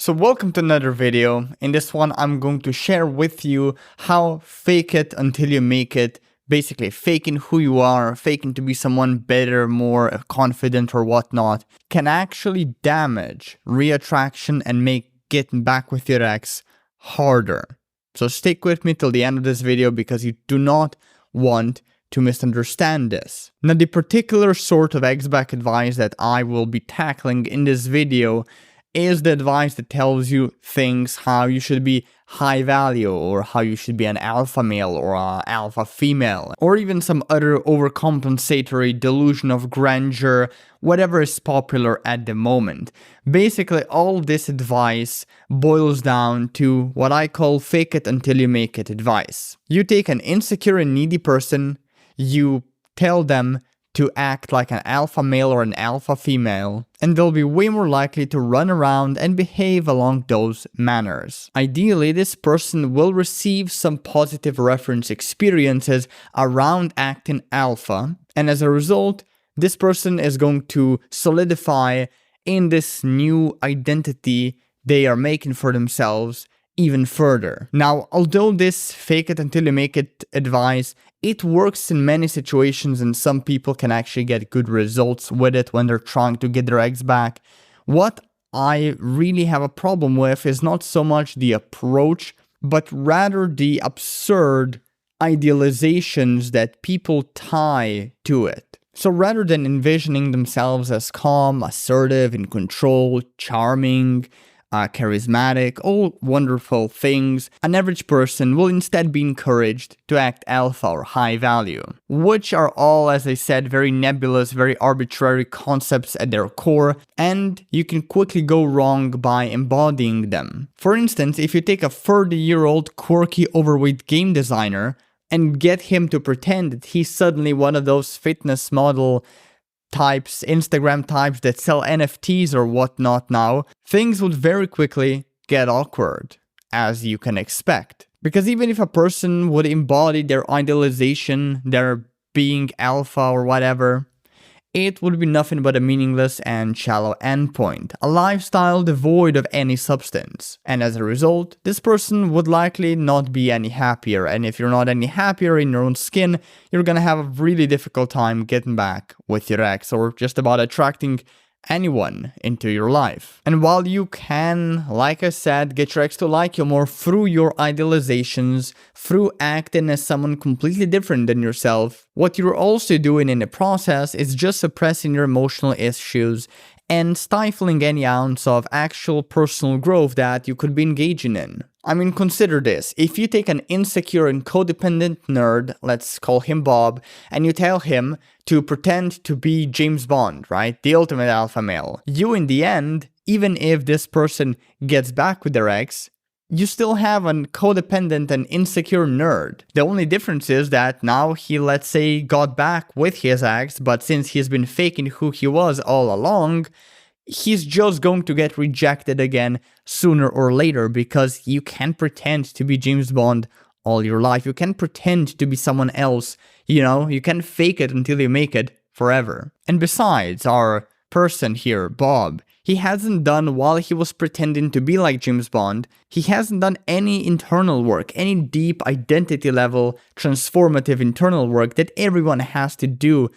So welcome to another video. In this one, I'm going to share with you how fake it until you make it, basically faking who you are, faking to be someone better, more confident or whatnot, can actually damage reattraction and make getting back with your ex harder. So stick with me till the end of this video because you do not want to misunderstand this. Now, the particular sort of ex-back advice that I will be tackling in this video is the advice that tells you things how you should be high value or how you should be an alpha male or an alpha female or even some other overcompensatory delusion of grandeur, whatever is popular at the moment. Basically, all this advice boils down to what I call fake it until you make it advice. You take an insecure and needy person, you tell them to act like an alpha male or an alpha female, and they'll be way more likely to run around and behave along those manners. Ideally, this person will receive some positive reference experiences around acting alpha, and as a result, this person is going to solidify in this new identity they are making for themselves even further. Now, although this fake it until you make it advice, it works in many situations and some people can actually get good results with it when they're trying to get their ex back. What I really have a problem with is not so much the approach, but rather the absurd idealizations that people tie to it. So rather than envisioning themselves as calm, assertive, in control, charming, charismatic, all wonderful things, an average person will instead be encouraged to act alpha or high value, which are all, as I said, very nebulous, very arbitrary concepts at their core, and you can quickly go wrong by embodying them. For instance, if you take a 30-year-old quirky overweight game designer and get him to pretend that he's suddenly one of those fitness model types, Instagram types that sell NFTs or whatnot now, things would very quickly get awkward, as you can expect. Because even if a person would embody their idealization, their being alpha or whatever, it would be nothing but a meaningless and shallow endpoint, a lifestyle devoid of any substance. And as a result, this person would likely not be any happier, and if you're not any happier in your own skin, you're gonna have a really difficult time getting back with your ex or just about attracting anyone into your life. And while you can, like I said, get your ex to like you more through your idealizations, through acting as someone completely different than yourself, what you're also doing in the process is just suppressing your emotional issues and stifling any ounce of actual personal growth that you could be engaging in. I mean, consider this. If you take an insecure and codependent nerd, let's call him Bob, and you tell him to pretend to be James Bond, right? The ultimate alpha male. You, in the end, even if this person gets back with their ex, you still have a codependent and insecure nerd. The only difference is that now he, let's say, got back with his ex, but since he's been faking who he was all along, he's just going to get rejected again sooner or later because you can't pretend to be James Bond all your life. You can't pretend to be someone else, you know? You can't fake it until you make it forever. And besides, our person here, Bob, he hasn't done, while he was pretending to be like James Bond, he hasn't done any internal work, any deep identity level, transformative internal work that everyone has to do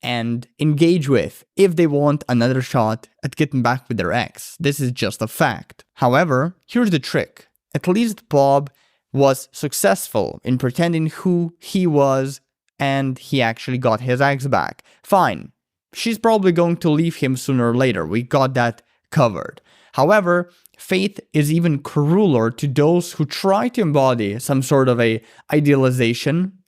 and engage with if they want another shot at getting back with their ex. This is just a fact. However, here's the trick. At least Bob was successful in pretending who he was and he actually got his ex back. Fine. She's probably going to leave him sooner or later. We got that covered. However, fate is even crueler to those who try to embody some sort of a idealization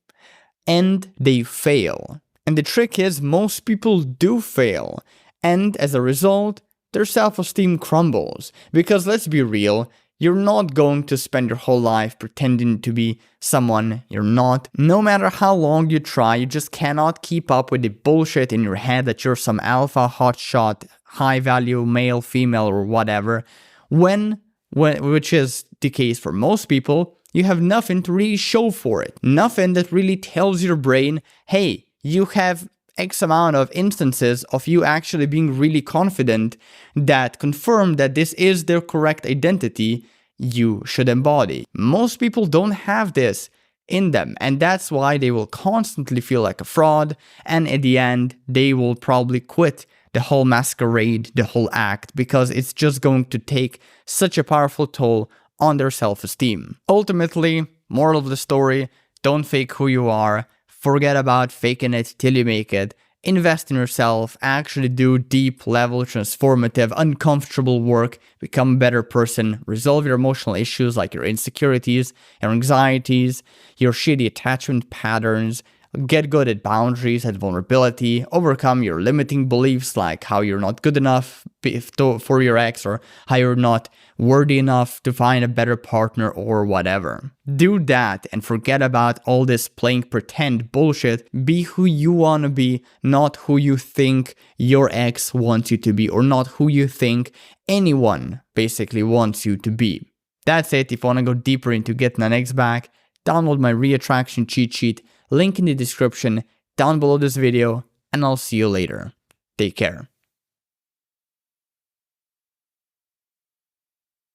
and they fail. And the trick is most people do fail. And as a result, their self-esteem crumbles. Because let's be real, you're not going to spend your whole life pretending to be someone you're not. No matter how long you try, you just cannot keep up with the bullshit in your head that you're some alpha, hotshot, high-value male, female, or whatever. Which is the case for most people, you have nothing to really show for it. Nothing that really tells your brain, hey, you have X amount of instances of you actually being really confident that confirm that this is their correct identity you should embody. Most people don't have this in them, and that's why they will constantly feel like a fraud, and at the end they will probably quit the whole masquerade, the whole act, because it's just going to take such a powerful toll on their self-esteem. Ultimately, moral of the story, don't fake who you are, forget about faking it till you make it. Invest in yourself, actually do deep level, transformative, uncomfortable work, become a better person, resolve your emotional issues like your insecurities, your anxieties, your shitty attachment patterns, get good at boundaries, at vulnerability, overcome your limiting beliefs like how you're not good enough for your ex or how you're not worthy enough to find a better partner or whatever. Do that and forget about all this playing pretend bullshit. Be who you want to be, not who you think your ex wants you to be, or not who you think anyone basically wants you to be. That's it. If you want to go deeper into getting an ex back, download my re-attraction cheat sheet. Link in the description down below this video, and I'll see you later. Take care.